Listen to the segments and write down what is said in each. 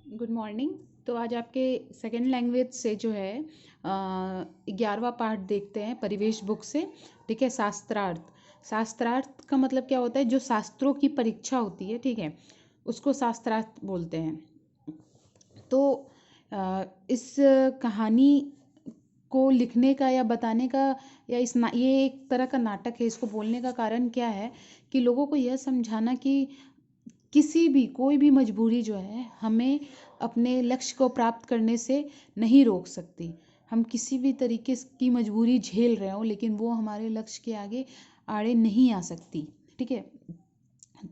Good morning. तो आज आपके सेकेंड लैंग्वेज से जो है 11वां पार्ट देखते हैं परिवेश बुक से। ठीक है। शास्त्रार्थ का मतलब क्या होता है? जो शास्त्रों की परीक्षा होती है, ठीक है, उसको शास्त्रार्थ बोलते हैं। तो इस कहानी को लिखने का या बताने का या ये एक तरह का नाटक है। इसको बोलने का कारण क्या है कि लोगों को यह समझाना कि कोई भी मजबूरी जो है हमें अपने लक्ष्य को प्राप्त करने से नहीं रोक सकती। हम किसी भी तरीके की मजबूरी झेल रहे हो, लेकिन वो हमारे लक्ष्य के आगे आड़े नहीं आ सकती। ठीक है।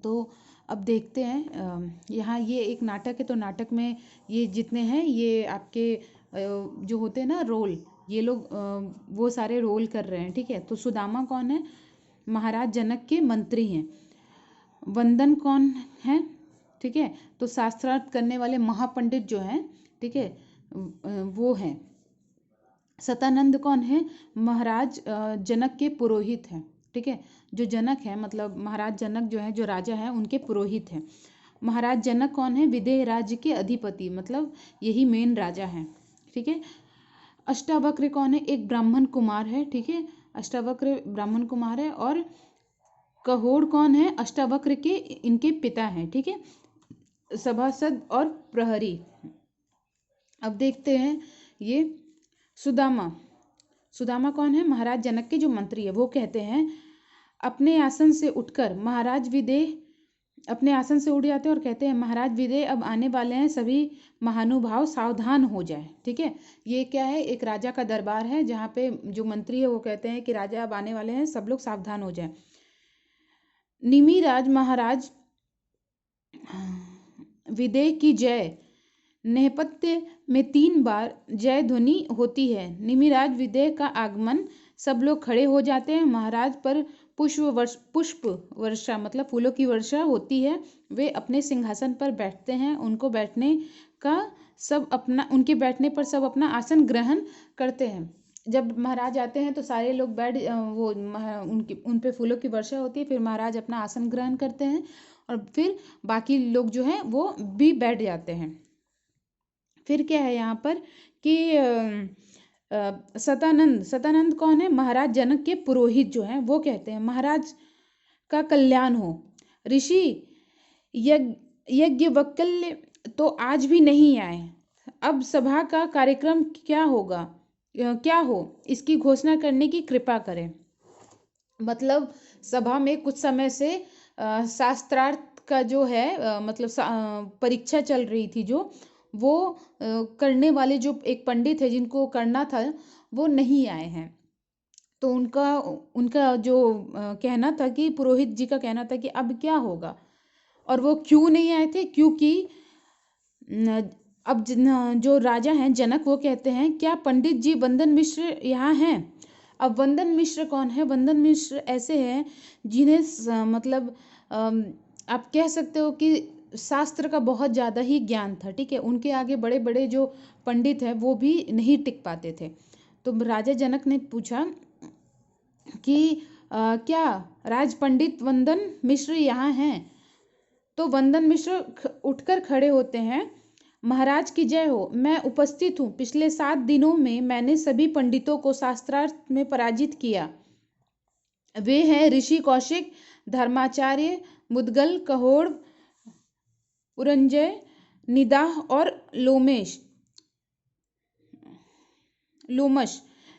तो अब देखते हैं, यहाँ ये एक नाटक है, तो नाटक में ये जितने हैं ये आपके जो होते हैं ना रोल, ये लोग वो सारे रोल कर रहे हैं। ठीक है। तो सुदामा कौन है? महाराज जनक के मंत्री हैं। वंदन कौन है? ठीक है। तो शास्त्रार्थ करने वाले महापंडित जो हैं, ठीक है, वो हैं। सतानंद कौन है? महाराज जनक के पुरोहित हैं। ठीक है। जो जनक है मतलब महाराज जनक जो है, जो राजा है, उनके पुरोहित हैं। महाराज जनक कौन है? विदेह राज्य के अधिपति, मतलब यही मेन राजा हैं। ठीक है। अष्टावक्र कौन है? एक ब्राह्मण कुमार है। ठीक है। अष्टावक्र ब्राह्मण कुमार है। और कहोड़ कौन है? अष्टावक्र के इनके पिता हैं। ठीक है। सभासद और प्रहरी। अब देखते हैं ये सुदामा। सुदामा कौन है? महाराज जनक के जो मंत्री है। वो कहते हैं अपने आसन से उठकर महाराज विदेह अपने आसन से उठ जाते हैं और कहते हैं महाराज विदेह अब आने वाले हैं, सभी महानुभाव सावधान हो जाए। ठीक है। ये क्या है? एक राजा का दरबार है जहाँ पे जो मंत्री है वो कहते हैं कि राजा अब आने वाले हैं, सब लोग सावधान हो जाए। निमिराज महाराज विदेह की जय। नेपथ्य में 3 बार जय ध्वनि होती है। निमिराज विदेह का आगमन, सब लोग खड़े हो जाते हैं। महाराज पर पुष्प वर्षा मतलब फूलों की वर्षा होती है। वे अपने सिंहासन पर बैठते हैं। उनके बैठने पर सब अपना आसन ग्रहण करते हैं। जब महाराज आते हैं तो सारे लोग उन पे फूलों की वर्षा होती है। फिर महाराज अपना आसन ग्रहण करते हैं और फिर बाकी लोग जो हैं वो भी बैठ जाते हैं। फिर क्या है यहाँ पर कि सतानंद कौन है? महाराज जनक के पुरोहित जो हैं वो कहते हैं महाराज का कल्याण हो। ऋषि यज्ञवल्क्य तो आज भी नहीं आए। अब सभा का कार्यक्रम क्या हो इसकी घोषणा करने की कृपा करें। मतलब सभा में कुछ समय से शास्त्रार्थ का जो है मतलब परीक्षा चल रही थी, जो वो करने वाले जो एक पंडित है जिनको करना था वो नहीं आए हैं। तो उनका जो कहना था कि पुरोहित जी का कहना था कि अब क्या होगा। और वो क्यों नहीं आए थे? क्योंकि अब जो राजा हैं जनक, वो कहते हैं क्या पंडित जी वंदन मिश्र यहाँ हैं? अब वंदन मिश्र कौन है? वंदन मिश्र ऐसे हैं जिन्हें मतलब आप कह सकते हो कि शास्त्र का बहुत ज़्यादा ही ज्ञान था। ठीक है। उनके आगे बड़े बड़े जो पंडित हैं वो भी नहीं टिक पाते थे। तो राजा जनक ने पूछा कि क्या राज पंडित वंदन मिश्र यहाँ हैं? तो वंदन मिश्र उठकर खड़े होते हैं। महाराज की जय हो, मैं उपस्थित हूँ। पिछले 7 दिनों में मैंने सभी पंडितों को शास्त्रार्थ में पराजित किया। वे हैं ऋषि कौशिक, धर्माचार्य, मुद्गल, कहोड़, उरंजय, निदाह और लोमश।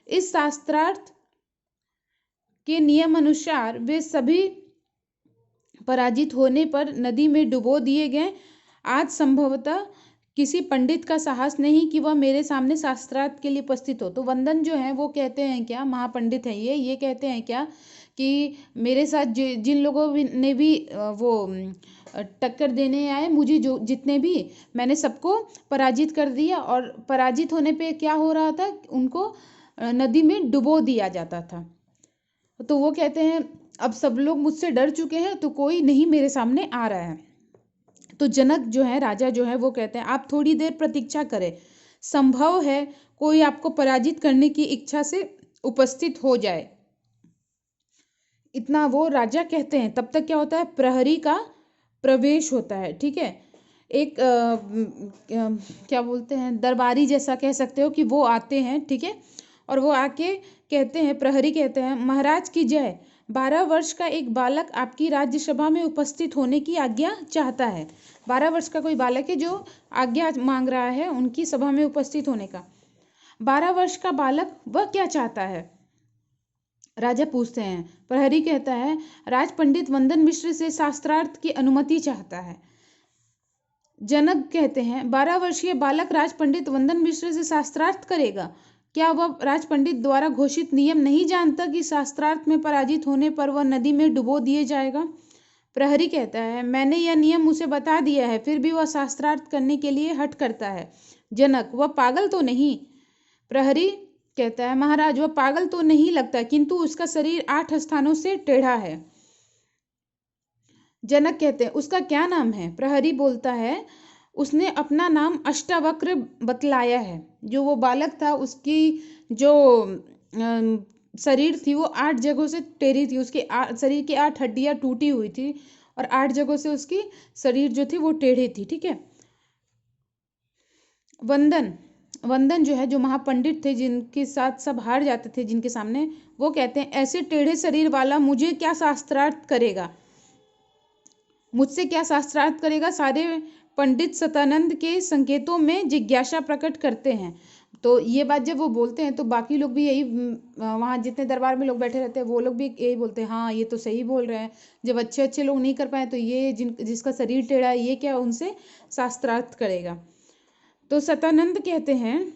इस शास्त्रार्थ के नियम अनुसार वे सभी पराजित होने पर नदी में डुबो दिए गए। आज संभवतः किसी पंडित का साहस नहीं कि वह मेरे सामने शास्त्रार्थ के लिए उपस्थित हो। तो वंदन जो है वो कहते हैं क्या, महापंडित हैं ये कहते हैं क्या कि मेरे साथ जिन लोगों ने भी वो टक्कर देने आए मुझे, जो जितने भी, मैंने सबको पराजित कर दिया। और पराजित होने पे क्या हो रहा था? उनको नदी में डुबो दिया जाता था। तो वो कहते हैं अब सब लोग मुझसे डर चुके हैं तो कोई नहीं मेरे सामने आ रहा है। तो जनक जो है, राजा जो है, वो कहते हैं आप थोड़ी देर प्रतीक्षा करें, संभव है कोई आपको पराजित करने की इच्छा से उपस्थित हो जाए। इतना वो राजा कहते हैं। तब तक क्या होता है? प्रहरी का प्रवेश होता है। ठीक है। एक क्या बोलते हैं, दरबारी जैसा कह सकते हो कि वो आते हैं, ठीक है। और वो आके कहते हैं, प्रहरी कहते हैं, महाराज की जय, 12 वर्ष का एक बालक आपकी राज्यसभा में उपस्थित होने की आज्ञा चाहता है। 12 वर्ष का कोई बालक है जो आज्ञा मांग रहा है उनकी सभा में उपस्थित होने का। 12 वर्ष का बालक वह क्या चाहता है, राजा पूछते हैं। प्रहरी कहता है, राज पंडित वंदन मिश्र से शास्त्रार्थ की अनुमति चाहता है। जनक कहते हैं, 12 वर्षीय बालक राज पंडित वंदन मिश्र से शास्त्रार्थ करेगा? क्या वह राज पंडित द्वारा घोषित नियम नहीं जानता कि शास्त्रार्थ में पराजित होने पर वह नदी में डुबो दिए जाएगा? प्रहरी कहता है, मैंने यह नियम उसे बता दिया है, फिर भी वह शास्त्रार्थ करने के लिए हठ करता है। जनक, वह पागल तो नहीं? प्रहरी कहता है, महाराज, वह पागल तो नहीं लगता, किंतु उसका शरीर 8 स्थानों से टेढ़ा है। जनक कहते हैं, उसका क्या नाम है? प्रहरी बोलता है, उसने अपना नाम अष्टावक्र बतलाया है। जो वो बालक था उसकी जो शरीर थी वो 8 जगहों से टेढ़ी थी, उसके शरीर की 8 हड्डियां टूटी हुई थी और 8 जगहों से उसकी शरीर जो थी वो टेढ़ी थी, ठीक है। वंदन जो है, जो महापंडित थे जिनके साथ सब हार जाते थे जिनके सामने, वो कहते हैं, ऐसे टेढ़े शरीर वाला मुझे क्या शास्त्रार्थ करेगा? मुझसे क्या शास्त्रार्थ करेगा? सारे पंडित सतानंद के संकेतों में जिज्ञासा प्रकट करते हैं। तो ये बात जब वो बोलते हैं तो बाकी लोग भी यही, वहाँ जितने दरबार में लोग बैठे रहते हैं वो लोग भी यही बोलते हैं, हाँ ये तो सही बोल रहे हैं। जब अच्छे अच्छे लोग नहीं कर पाए तो ये जिसका शरीर टेढ़ा है ये क्या उनसे शास्त्रार्थ करेगा? तो सतानंद कहते हैं,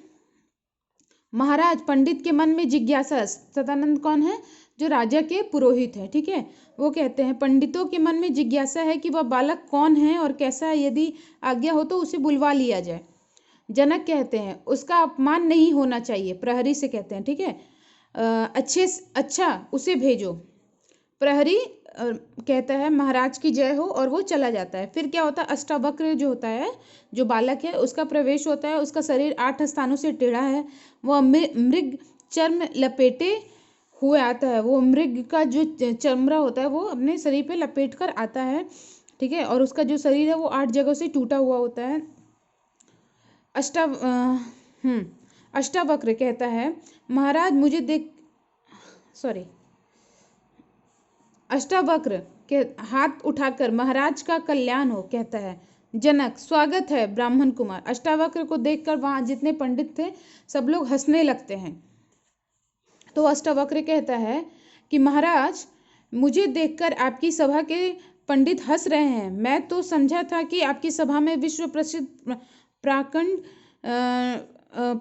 महाराज, पंडित के मन में जिज्ञासा। सतानंद कौन है? जो राजा के पुरोहित है, ठीक है। वो कहते हैं, पंडितों के मन में जिज्ञासा है कि वह बालक कौन है और कैसा है, यदि आज्ञा हो तो उसे बुलवा लिया जाए। जनक कहते हैं, उसका अपमान नहीं होना चाहिए। प्रहरी से कहते हैं, ठीक है, अच्छा उसे भेजो। प्रहरी कहता है, महाराज की जय हो, और वो चला जाता है। फिर क्या होता है, अष्टावक्र जो होता है, जो बालक है, उसका प्रवेश होता है। उसका शरीर 8 स्थानों से टेढ़ा है। वह मृग चर्म लपेटे हुए आता है। वो मृग का जो चमड़ा होता है वो अपने शरीर पे लपेट कर आता है, ठीक है। और उसका जो शरीर है वो 8 जगहों से टूटा हुआ होता है। अष्टावक्र कहता है, महाराज मुझे अष्टावक्र के हाथ उठाकर, महाराज का कल्याण हो, कहता है। जनक, स्वागत है ब्राह्मण कुमार। अष्टावक्र को देखकर वहां जितने पंडित थे सब लोग हंसने लगते हैं। तो अष्टावक्र कहता है कि महाराज, मुझे देखकर आपकी सभा के पंडित हंस रहे हैं। मैं तो समझा था कि आपकी सभा में विश्व प्रसिद्ध प्राकंड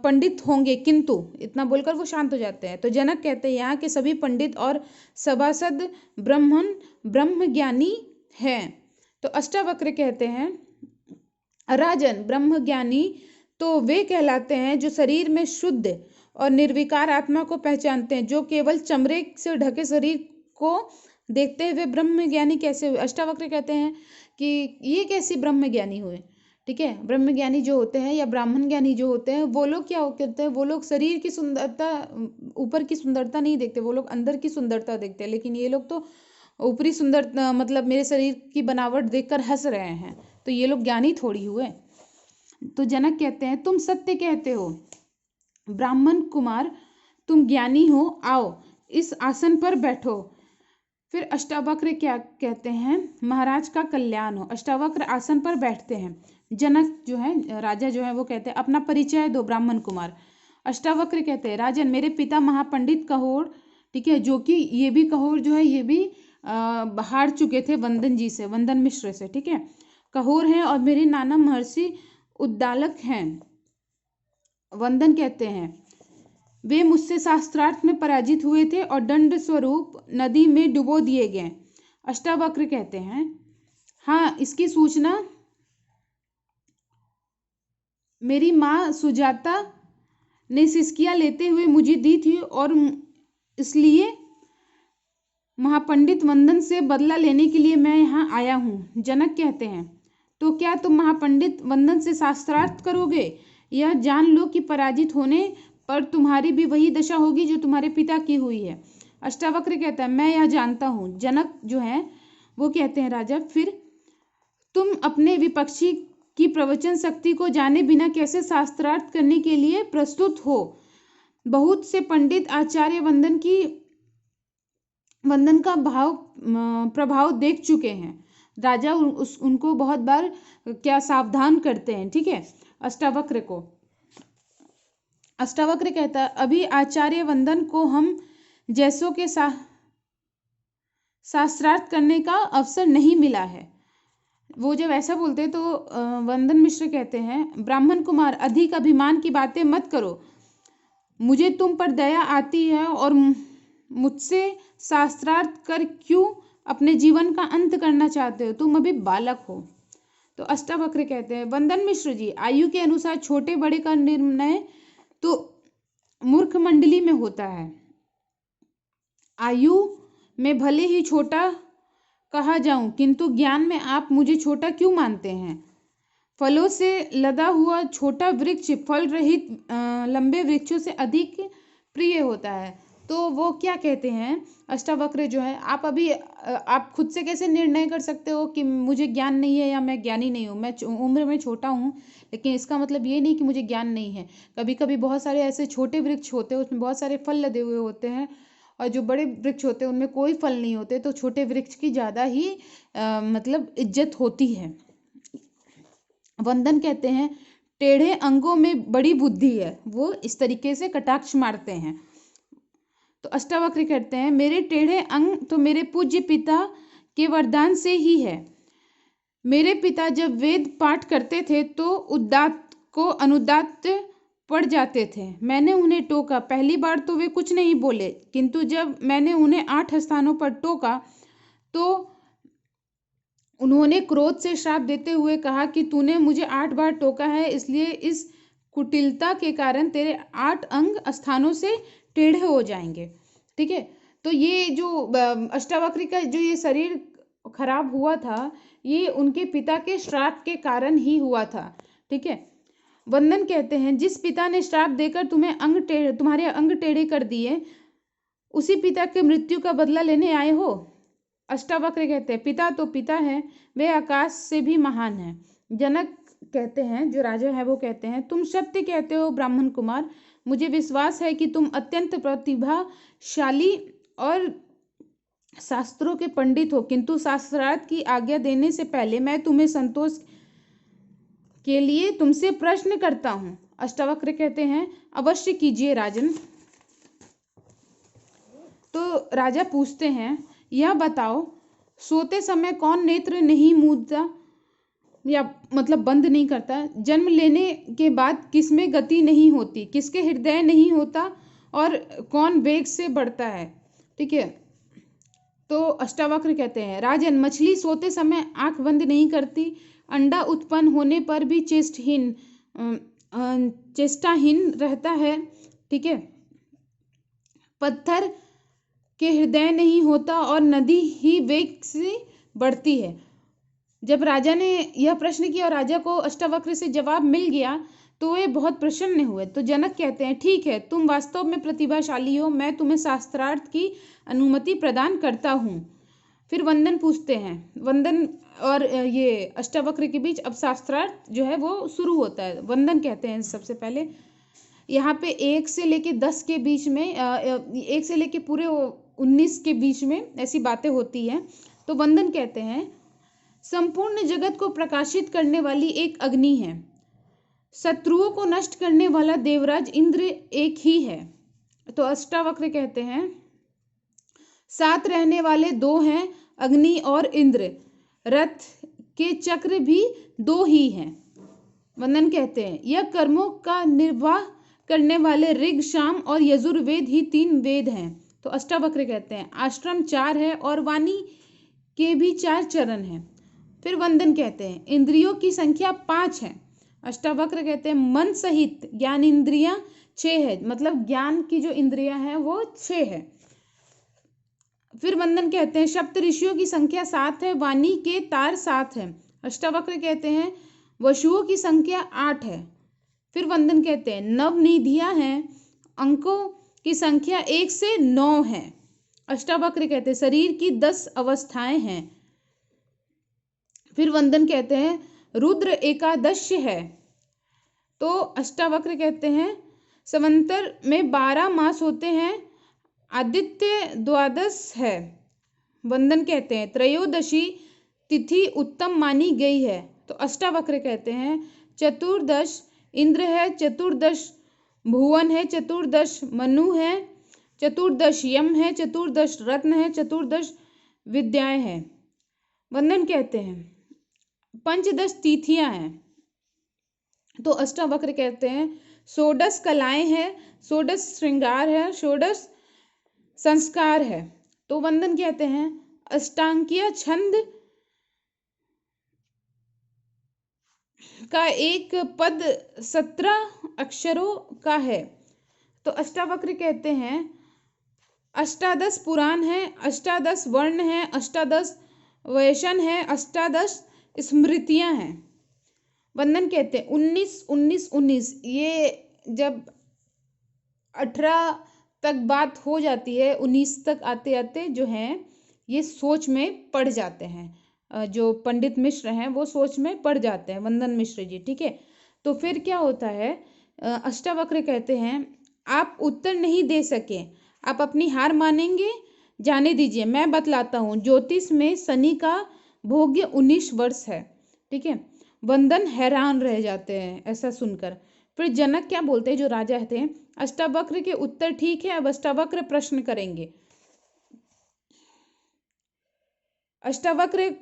पंडित होंगे, किंतु इतना बोलकर वो शांत हो जाते हैं। तो जनक कहते हैं, यहाँ के सभी पंडित और सभासद ब्रह्मज्ञानी हैं। तो अष्टावक्र कहते हैं, राजन, ब्रह्मज्ञानी तो वे कहलाते हैं जो शरीर में शुद्ध और निर्विकार आत्मा को पहचानते हैं। जो केवल चमड़े से ढके शरीर को देखते हुए ब्रह्मज्ञानी कैसे हुए? अष्टावक्र कहते हैं कि ये कैसी ब्रह्मज्ञानी हुए, ठीक है। ब्रह्मज्ञानी जो होते हैं या ब्राह्मण ज्ञानी जो होते हैं वो लोग क्या करते हैं, वो लोग शरीर की सुंदरता, ऊपर की सुंदरता नहीं देखते, वो लोग अंदर की सुंदरता देखते हैं। लेकिन ये लोग तो ऊपरी सुंदरता, मतलब मेरे शरीर की बनावट देखकर हंस रहे हैं, तो ये लोग ज्ञानी थोड़ी हुए। तो जनक कहते हैं, तुम सत्य कहते हो ब्राह्मण कुमार, तुम ज्ञानी हो, आओ इस आसन पर बैठो। फिर अष्टावक्र क्या कहते हैं, महाराज का कल्याण हो। अष्टावक्र आसन पर बैठते हैं। जनक जो है, राजा जो है, वो कहते हैं, अपना परिचय दो ब्राह्मण कुमार। अष्टावक्र कहते हैं, राजन, मेरे पिता महापंडित कहोर, ठीक है, जो कि ये भी कहोर जो है ये भी हार चुके थे वंदन जी से, वंदन मिश्र से, ठीक है, कहोर हैं, और मेरे नाना महर्षि उद्दालक हैं। वंदन कहते हैं, वे मुझसे शास्त्रार्थ में पराजित हुए थे और दंड स्वरूप नदी में डुबो दिए गए। अष्टावक्र कहते हैं, हाँ, इसकी सूचना मेरी माँ सुजाता ने सिसकियाँ लेते हुए मुझे दी थी और इसलिए महापंडित वंदन से बदला लेने के लिए मैं यहाँ आया हूँ। जनक कहते हैं, तो क्या तुम महापंडित वंदन से शास्त्रार्थ करोगे? यह जान लो कि पराजित होने पर तुम्हारी भी वही दशा होगी जो तुम्हारे पिता की हुई है। अष्टावक्र कहता है, मैं यह जानता हूँ। जनक जो है वो कहते हैं, राजा, फिर तुम अपने विपक्षी की प्रवचन शक्ति को जाने बिना कैसे शास्त्रार्थ करने के लिए प्रस्तुत हो। बहुत से पंडित आचार्य वंदन का प्रभाव देख चुके हैं। राजा उनको बहुत बार क्या सावधान करते हैं, ठीक है। अष्टावक्र कहता है, अभी आचार्य वंदन को हम जैसों के शास्त्रार्थ करने का अवसर नहीं मिला है। वो जब ऐसा बोलते तो वंदन मिश्र कहते हैं, ब्राह्मण कुमार, अधिक अभिमान की बातें मत करो। मुझे तुम पर दया आती है और मुझसे शास्त्रार्थ कर क्यों अपने जीवन का अंत करना चाहते हो? तुम अभी बालक हो। तो अष्टावक्र कहते हैं, वंदन मिश्र जी, आयु के अनुसार छोटे बड़े का निर्णय तो मूर्ख मंडली में होता है। आयु में भले ही छोटा कहा जाऊं, किंतु ज्ञान में आप मुझे छोटा क्यों मानते हैं? फलों से लदा हुआ छोटा वृक्ष फल रहित लंबे वृक्षों से अधिक प्रिय होता है। तो वो क्या कहते हैं अष्टावक्र जो है, आप खुद से कैसे निर्णय कर सकते हो कि मुझे ज्ञान नहीं है या मैं ज्ञानी नहीं हूँ? मैं उम्र में छोटा हूँ, लेकिन इसका मतलब ये नहीं कि मुझे ज्ञान नहीं है। कभी कभी बहुत सारे ऐसे छोटे वृक्ष होते हैं, उसमें बहुत सारे फल लदे हुए होते हैं, और जो बड़े वृक्ष होते हैं उनमें कोई फल नहीं होते। तो छोटे वृक्ष की ज़्यादा ही मतलब इज्जत होती है। वंदन कहते हैं, टेढ़े अंगों में बड़ी बुद्धि है। वो इस तरीके से कटाक्ष मारते हैं। तो अष्टावक्र कहते हैं, मेरे टेढ़े अंग तो मेरे पूज्य पिता के वरदान से ही है। मेरे पिता जब वेद पाठ करते थे तो उदात्त को अनुदात्त पड़ जाते थे। मैंने उन्हें टोका। पहली बार तो वे कुछ नहीं बोले, किंतु जब मैंने उन्हें 8 स्थानों पर टोका तो उन्होंने क्रोध से श्राप देते हुए कहा कि तूने मुझे 8 बार टोका है, इसलिए इस कुटिलता के कारण तेरे 8 अंग स्थानों से टेढ़े हो जाएंगे। ठीक है। तो ये जो अष्टावक्र का जो ये शरीर खराब हुआ था, ये उनके पिता के श्राप के कारण ही हुआ था। ठीक है। वंदन कहते हैं, जिस पिता ने श्राप देकर तुम्हारे अंग टेढ़े कर दिए, उसी पिता के मृत्यु का बदला लेने आए हो। अष्टावक्र कहते हैं, पिता तो पिता है, वे आकाश से भी महान है। जनक कहते हैं, जो राजा है वो कहते हैं, तुम सत्य कहते हो ब्राह्मण कुमार। मुझे विश्वास है कि तुम अत्यंत प्रतिभाशाली और शास्त्रों के पंडित हो, किंतु शास्त्रार्थ की आज्ञा देने से पहले मैं तुम्हें संतोष के लिए तुमसे प्रश्न करता हूं। अष्टावक्र कहते हैं, अवश्य कीजिए राजन। तो राजा पूछते हैं, यह बताओ, सोते समय कौन नेत्र नहीं मूंदता या मतलब बंद नहीं करता? जन्म लेने के बाद किसमें गति नहीं होती, किसके हृदय नहीं होता, और कौन वेग से बढ़ता है? ठीक है। तो अष्टावक्र कहते हैं, राजन, मछली सोते समय आंख बंद नहीं करती, अंडा उत्पन्न होने पर भी चेष्टाहीन रहता है। ठीक है। पत्थर के हृदय नहीं होता और नदी ही वेग से बढ़ती है। जब राजा ने यह प्रश्न किया और राजा को अष्टावक्र से जवाब मिल गया तो वे बहुत प्रसन्न हुए। तो जनक कहते हैं, ठीक है, तुम वास्तव में प्रतिभाशाली हो, मैं तुम्हें शास्त्रार्थ की अनुमति प्रदान करता हूँ। फिर वंदन पूछते हैं, वंदन और ये अष्टावक्र के बीच अब शास्त्रार्थ जो है वो शुरू होता है। वंदन कहते हैं, सबसे पहले यहाँ पे 1 से लेके 10 के बीच में 1 से लेके पूरे 19 के बीच में ऐसी बातें होती हैं। तो वंदन कहते हैं, संपूर्ण जगत को प्रकाशित करने वाली एक अग्नि है, शत्रुओं को नष्ट करने वाला देवराज इंद्र एक ही है। तो अष्टावक्र कहते हैं, साथ रहने वाले 2 हैं, अग्नि और इंद्र। रथ के चक्र भी 2 ही हैं। वंदन कहते हैं, यह कर्मों का निर्वाह करने वाले ऋग, साम और यजुर्वेद ही 3 वेद हैं। तो अष्टावक्र कहते हैं, आश्रम 4 है और वाणी के भी 4 चरण हैं। फिर वंदन कहते हैं, इंद्रियों की संख्या 5 है। अष्टावक्र कहते हैं, मन सहित ज्ञान इंद्रियां 6 है, मतलब ज्ञान की जो इंद्रियां हैं वो 6 है। फिर वंदन कहते हैं, सप्त ऋषियों की संख्या 7 है, वाणी के तार 7 है। अष्टावक्र कहते हैं, वसुओं की संख्या 8 है। फिर वंदन कहते हैं, नवनिधियां हैं, अंकों की संख्या 1 से 9 है। अष्टावक्र कहते हैं, शरीर की 10 अवस्थाएं हैं। फिर वंदन कहते हैं, रुद्र एकादश है। तो अष्टावक्र कहते हैं संवत्सर में 12 मास होते हैं, आदित्य द्वादश है। वंदन कहते हैं त्रयोदशी तिथि उत्तम मानी गई है। तो अष्टावक्र कहते हैं चतुर्दश इंद्र है, चतुर्दश भुवन है, चतुर्दश मनु है, चतुर्दश यम है, चतुर्दश रत्न है, चतुर्दश विद्याएं हैं। वंदन कहते हैं पंचदश तिथियां हैं। तो अष्टावक्र कहते हैं षोडश कलाएं हैं, षोडश श्रृंगार है, षोडश संस्कार है। तो वंदन कहते हैं अष्टांकीय छंद का एक पद 17 अक्षरों का है। तो अष्टावक्र कहते हैं अष्टादश पुराण है, अष्टादश वर्ण है, अष्टादश वैशन है, अष्टादश स्मृतियां हैं। वंदन कहते हैं 19 ये जब 18 तक बात हो जाती है, 19 तक आते आते जो है ये सोच में पड़ जाते हैं। जो पंडित मिश्र हैं वो सोच में पड़ जाते हैं, वंदन मिश्र जी, ठीक है। तो फिर क्या होता है, अष्टावक्र कहते हैं आप उत्तर नहीं दे सके, आप अपनी हार मानेंगे, जाने दीजिए, मैं बतलाता हूँ। ज्योतिष में शनि का भोग्य 19 वर्ष है, ठीक है। वंदन हैरान रह जाते हैं ऐसा सुनकर। फिर जनक क्या बोलते हैं, जो राजा थे, अष्टावक्र के उत्तर ठीक है, अब अष्टावक्र प्रश्न करेंगे। अष्टावक्र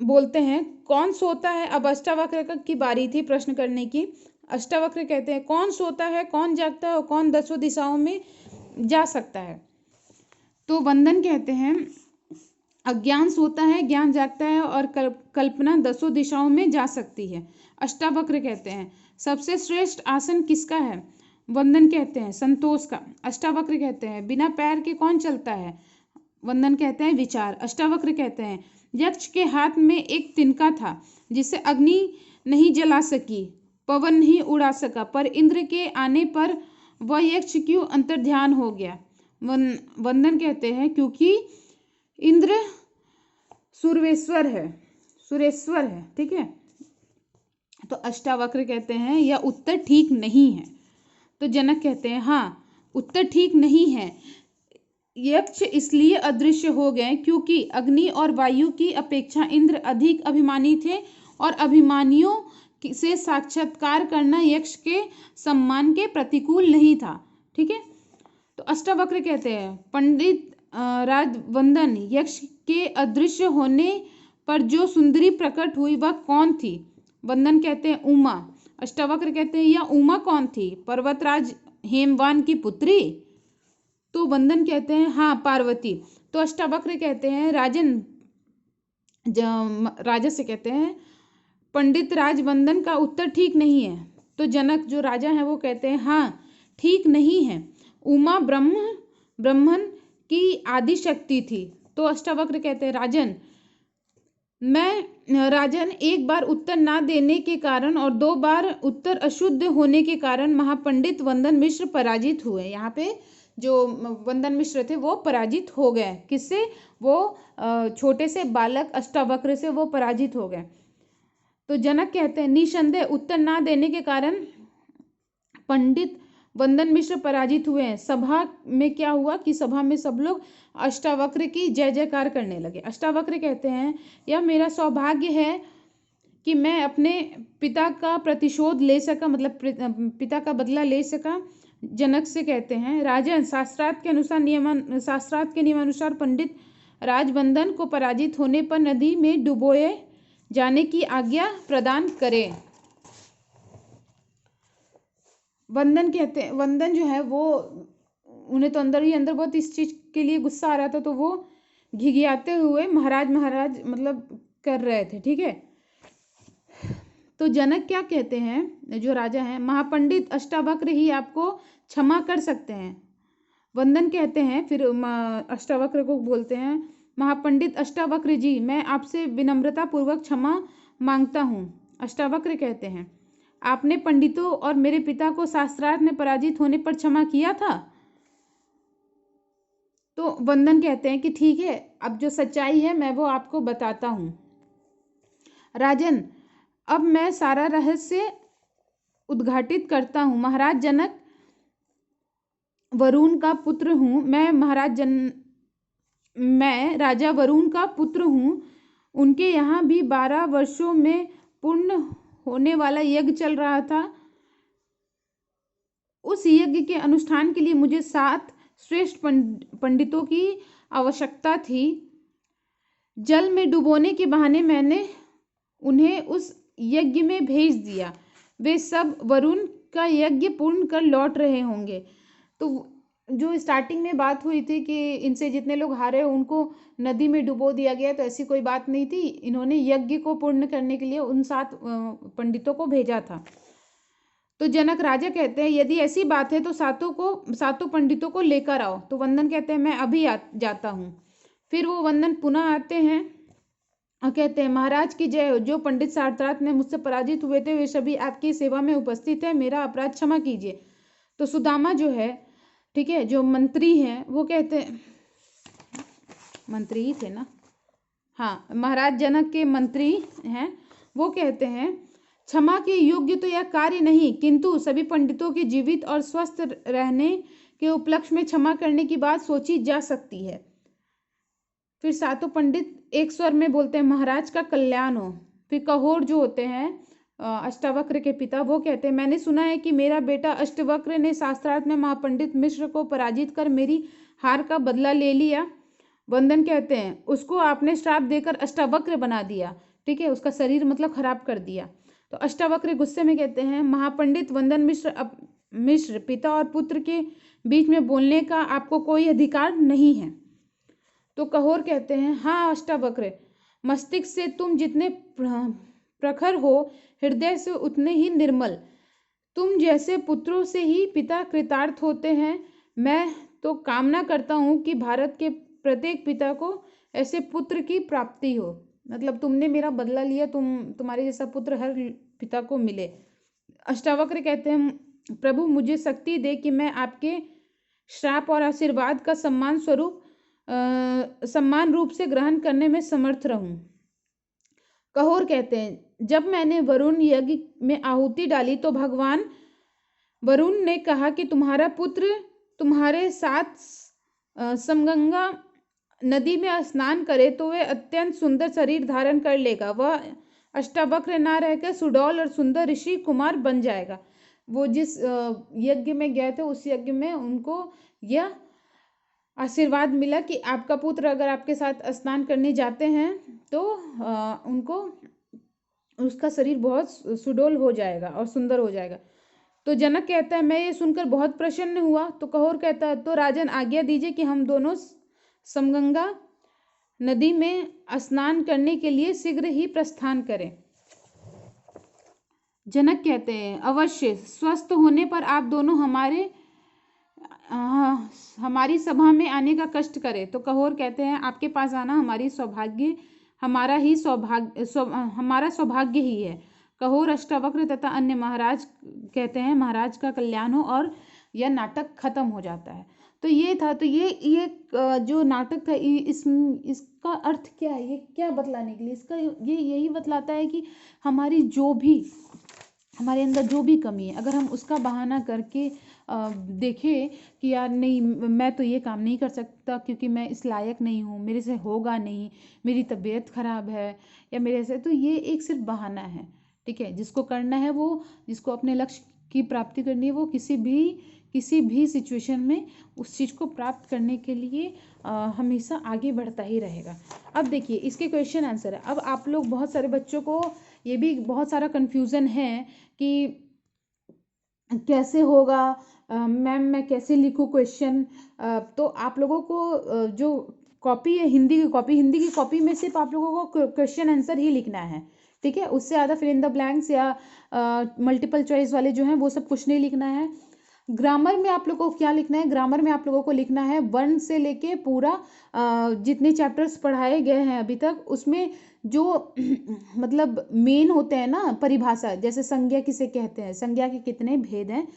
बोलते हैं कौन सोता है। अब अष्टावक्र की बारी थी प्रश्न करने की। अष्टावक्र कहते हैं कौन सोता है, कौन जागता है और कौन 10 दिशाओं में जा सकता है। तो वंदन कहते हैं अज्ञान सोता है, ज्ञान जागता है और कल्पना 10 दिशाओं में जा सकती है। अष्टावक्र कहते हैं सबसे श्रेष्ठ आसन किसका है। वंदन कहते हैं संतोष का। अष्टावक्र कहते हैं बिना पैर के कौन चलता है। वंदन कहते हैं विचार। अष्टावक्र कहते हैं यक्ष के हाथ में एक तिनका था जिसे अग्नि नहीं जला सकी, पवन नहीं उड़ा सका, पर इंद्र के आने पर वह यक्ष क्यों अंतर्ध्यान हो गया। वंदन कहते हैं क्योंकि इंद्र सुरेश्वर है, ठीक है। तो अष्टावक्र कहते हैं यह उत्तर ठीक नहीं है। तो जनक कहते हैं हाँ उत्तर ठीक नहीं है। यक्ष इसलिए अदृश्य हो गए क्योंकि अग्नि और वायु की अपेक्षा इंद्र अधिक अभिमानी थे और अभिमानियों से साक्षात्कार करना यक्ष के सम्मान के प्रतिकूल नहीं था, ठीक है। तो अष्टावक्र कहते हैं पंडित राजवंदन, यक्ष के अदृश्य होने पर जो सुंदरी प्रकट हुई वह कौन थी। वंदन कहते हैं उमा। अष्टावक्र कहते हैं यह उमा कौन थी, पर्वतराज हेमवान की पुत्री। तो वंदन कहते हैं हाँ पार्वती। तो अष्टावक्र कहते हैं राजा से कहते हैं पंडित राजवंदन का उत्तर ठीक नहीं है। तो जनक जो राजा है वो कहते हैं हाँ ठीक नहीं है, उमा ब्रह्मन की आदि शक्ति थी। तो अष्टावक्र कहते हैं राजन एक बार उत्तर ना देने के कारण और 2 बार उत्तर अशुद्ध होने के कारण महापंडित वंदन मिश्र पराजित हुए। यहाँ पे जो वंदन मिश्र थे वो पराजित हो गए। किससे? वो छोटे से बालक अष्टावक्र से वो पराजित हो गए। तो जनक कहते हैं निसंदेह उत्तर ना देने के कारण पंडित वंदन मिश्र पराजित हुए हैं। सभा में क्या हुआ कि सभा में सब लोग अष्टावक्र की जय जयकार करने लगे। अष्टावक्र कहते हैं यह मेरा सौभाग्य है कि मैं अपने पिता का प्रतिशोध ले सका, मतलब पिता का बदला ले सका। जनक से कहते हैं राजन शास्त्रार्थ के नियमानुसार पंडित राजवंदन को पराजित होने पर नदी में डुबोए जाने की आज्ञा प्रदान करें। वंदन कहते हैं वंदन जो है वो उन्हें तो अंदर ही अंदर बहुत इस चीज के लिए गुस्सा आ रहा था, तो वो घिघियाते हुए महाराज मतलब कर रहे थे, ठीक है। तो जनक क्या कहते हैं, जो राजा हैं, महापंडित अष्टावक्र ही आपको क्षमा कर सकते हैं। वंदन कहते हैं फिर अष्टावक्र को बोलते हैं महापंडित अष्टावक्र जी, मैं आपसे विनम्रता पूर्वक क्षमा मांगता हूँ। अष्टावक्र कहते हैं आपने पंडितों और मेरे पिता को शास्त्रार्थ में पराजित होने पर क्षमा किया था। तो वंदन कहते हैं कि ठीक है, अब जो सच्चाई है मैं वो आपको बताता हूँ। राजन, अब मैं सारा रहस्य उद्घाटित करता हूँ। महाराज जनक वरुण का पुत्र हूँ। मैं राजा वरुण का पुत्र हूँ। उनके यहाँ भी 12 वर्षों में पूर्ण होने वाला यज्ञ चल रहा था। उस यज्ञ के अनुष्ठान के लिए मुझे 7 श्रेष्ठ पंडितों की आवश्यकता थी। जल में डुबोने के बहाने मैंने उन्हें उस यज्ञ में भेज दिया। वे सब वरुण का यज्ञ पूर्ण कर लौट रहे होंगे। तो जो स्टार्टिंग में बात हुई थी कि इनसे जितने लोग हारे उनको नदी में डुबो दिया गया, तो ऐसी कोई बात नहीं थी। इन्होंने यज्ञ को पूर्ण करने के लिए उन 7 पंडितों को भेजा था। तो जनक राजा कहते हैं यदि ऐसी बात है तो सातों पंडितों को लेकर आओ। तो वंदन कहते हैं मैं अभी जाता हूँ। फिर वो वंदन पुनः आते हैं और कहते हैं महाराज की जय हो। जो पंडित सारथात ने मुझसे पराजित हुए थे वे सभी आपकी सेवा में उपस्थित है। मेरा अपराध क्षमा कीजिए। तो सुदामा जो है, ठीक है, जो मंत्री हैं, वो कहते हैं, मंत्री ही थे ना, हाँ, महाराज जनक के मंत्री हैं, वो कहते हैं क्षमा के योग्य तो यह कार्य नहीं, किंतु सभी पंडितों के जीवित और स्वस्थ रहने के उपलक्ष्य में क्षमा करने की बात सोची जा सकती है। फिर 7 पंडित एक स्वर में बोलते हैं महाराज का कल्याण हो। फिर कहोर जो होते हैं अष्टावक्र के पिता, वो कहते हैं मैंने सुना है कि मेरा बेटा अष्टवक्र ने शास्त्रार्थ में महापंडित मिश्र को पराजित कर मेरी हार का बदला ले लिया। वंदन कहते हैं उसको आपने श्राप देकर अष्टावक्र बना दिया, ठीक है, उसका शरीर मतलब खराब कर दिया। तो अष्टावक्र गुस्से में कहते हैं महापंडित वंदन मिश्र पिता और पुत्र के बीच में बोलने का आपको कोई अधिकार नहीं है। तो कहोर कहते हैं हाँ अष्टावक्र, मस्तिष्क से तुम जितने प्रखर हो, हृदय से उतने ही निर्मल। तुम जैसे पुत्रों से ही पिता कृतार्थ होते हैं। मैं तो कामना करता हूँ कि भारत के प्रत्येक पिता को ऐसे पुत्र की प्राप्ति हो। मतलब तुमने मेरा बदला लिया, तुम्हारे जैसा पुत्र हर पिता को मिले। अष्टावक्र कहते हैं प्रभु मुझे शक्ति दे कि मैं आपके श्राप और आशीर्वाद का सम्मान रूप से ग्रहण करने में समर्थ रहूं। कहोर कहते हैं जब मैंने वरुण यज्ञ में आहुति डाली तो भगवान वरुण ने कहा कि तुम्हारा पुत्र तुम्हारे साथ समगंगा नदी में स्नान करे तो वह अत्यंत सुंदर शरीर धारण कर लेगा। वह अष्टावक्र ना रहकर सुडौल और सुंदर ऋषि कुमार बन जाएगा। वो जिस यज्ञ में गए थे उस यज्ञ में उनको यह आशीर्वाद मिला कि आपका पुत्र अगर आपके साथ स्नान करने जाते हैं तो उनको उसका शरीर बहुत सुडौल हो जाएगा और सुंदर हो जाएगा। तो जनक कहता है मैं ये सुनकर बहुत प्रसन्न हुआ। तो कहोर कहता है तो राजन आज्ञा दीजिए कि हम दोनों समगंगा नदी में स्नान करने के लिए शीघ्र ही प्रस्थान करें। जनक कहते हैं अवश्य, स्वस्थ होने पर आप दोनों हमारी सभा में आने का कष्ट करें। तो कहोर कहते हैं आपके पास आना हमारा सौभाग्य ही है। कहोर अष्टावक्र तथा अन्य महाराज कहते हैं महाराज का कल्याण हो, और यह नाटक खत्म हो जाता है। तो ये था, तो ये जो नाटक था इसका अर्थ क्या है, ये क्या बतलाने के लिए, इसका ये यही बतलाता है कि हमारे अंदर जो भी कमी है अगर हम उसका बहाना करके देखें कि यार नहीं मैं तो ये काम नहीं कर सकता क्योंकि मैं इस लायक नहीं हूँ, मेरे से होगा नहीं, मेरी तबीयत खराब है या मेरे से, तो ये एक सिर्फ बहाना है, ठीक है। जिसको करना है जिसको अपने लक्ष्य की प्राप्ति करनी है वो किसी भी सिचुएशन में उस चीज़ को प्राप्त करने के लिए हमेशा आगे बढ़ता ही रहेगा। अब देखिए इसके क्वेश्चन आंसर है। अब आप लोग बहुत सारे बच्चों को ये भी बहुत सारा कन्फ्यूज़न है कि कैसे होगा मैम, मैं कैसे लिखूँ क्वेश्चन। तो आप लोगों को जो कॉपी है हिंदी की कॉपी में सिर्फ आप लोगों को क्वेश्चन आंसर ही लिखना है, ठीक है। उससे ज़्यादा फिल इन द ब्लैंक्स या मल्टीपल चॉइस वाले जो हैं वो सब कुछ नहीं लिखना है। ग्रामर में आप लोगों को क्या लिखना है, ग्रामर में आप लोगों को लिखना है 1 से लेके पूरा जितने चैप्टर्स पढ़ाए गए हैं अभी तक उसमें जो मतलब मेन होते हैं ना परिभाषा, जैसे संज्ञा किसे कहते हैं, संज्ञा के कितने भेद हैं,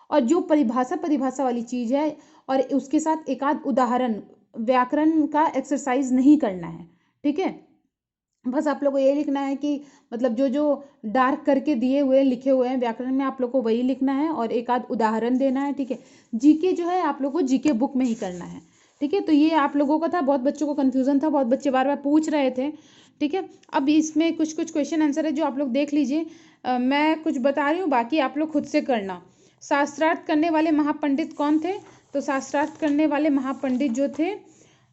और जो परिभाषा वाली चीज़ है, और उसके साथ एक आध उदाहरण, व्याकरण का एक्सरसाइज नहीं करना है, ठीक है। बस आप लोग को ये लिखना है कि मतलब जो जो डार्क करके दिए हुए लिखे हुए हैं व्याकरण में, आप लोग को वही लिखना है और एक आध उदाहरण देना है, ठीक है। जीके जो है आप लोग को जीके बुक में ही करना है, ठीक है। तो ये आप लोगों का था, बहुत बच्चों को कन्फ्यूजन था, बहुत बच्चे बार बार पूछ रहे थे, ठीक है। अब इसमें कुछ कुछ क्वेश्चन आंसर है जो आप लोग देख लीजिए। मैं कुछ बता रही हूँ, बाकी आप लोग खुद से करना। शास्त्रार्थ करने वाले महापंडित कौन थे? तो शास्त्रार्थ करने वाले महापंडित जो थे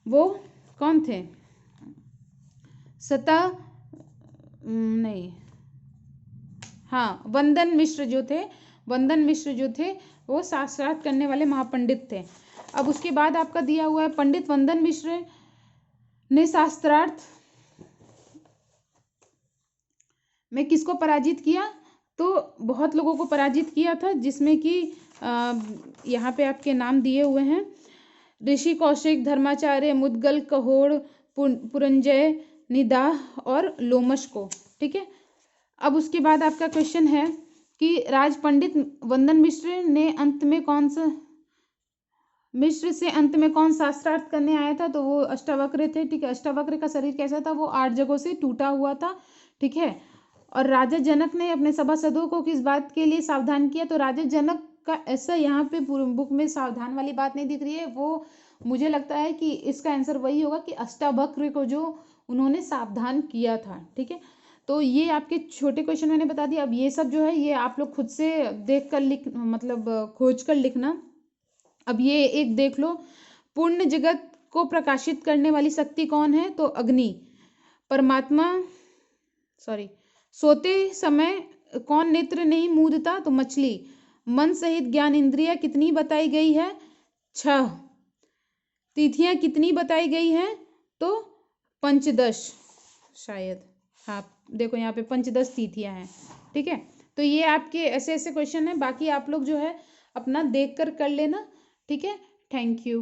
वो कौन थे? नहीं, हाँ, वंदन मिश्र जो थे, वंदन मिश्र जो थे वो शास्त्रार्थ करने वाले महापंडित थे। अब उसके बाद आपका दिया हुआ है पंडित वंदन मिश्र ने शास्त्रार्थ में किसको पराजित किया? तो बहुत लोगों को पराजित किया था, जिसमें कि यहाँ पे आपके नाम दिए हुए हैं, ऋषि कौशिक, धर्माचार्य, मुदगल, कहोड़, पुरंजय, निदाह और लोमश को, ठीक है। अब उसके बाद आपका क्वेश्चन है कि राज पंडित वंदन मिश्र ने अंत में कौन सा मिश्र से अंत में कौन शास्त्रार्थ करने आया था? तो वो अष्टावक्र थे, ठीक है। अष्टावक्र का शरीर कैसा था? वो 8 जगहों से टूटा हुआ था, ठीक है। और राजा जनक ने अपने सभासदों को किस बात के लिए सावधान किया? तो राजा जनक का ऐसा यहाँ पे बुक में सावधान वाली बात नहीं दिख रही है, वो मुझे लगता है कि इसका आंसर वही होगा कि अष्टावक्र को जो उन्होंने सावधान किया था, ठीक है। तो ये आपके छोटे क्वेश्चन मैंने बता दिया। अब ये सब जो है ये आप लोग खुद से देख कर लिख मतलब खोज कर लिखना। अब ये एक देख लो, पूर्ण जगत को प्रकाशित करने वाली शक्ति कौन है? तो अग्नि। परमात्मा सोते समय कौन नेत्र नहीं मूंदता? तो मछली। मन सहित ज्ञान इंद्रिया कितनी बताई गई है? 6। तिथियां कितनी बताई गई हैं? तो 15 शायद, हाँ देखो यहाँ पे 15 तिथियां हैं, ठीक है। तो ये आपके ऐसे ऐसे क्वेश्चन हैं, बाकी आप लोग जो है अपना देख कर लेना, ठीक है। Thank you.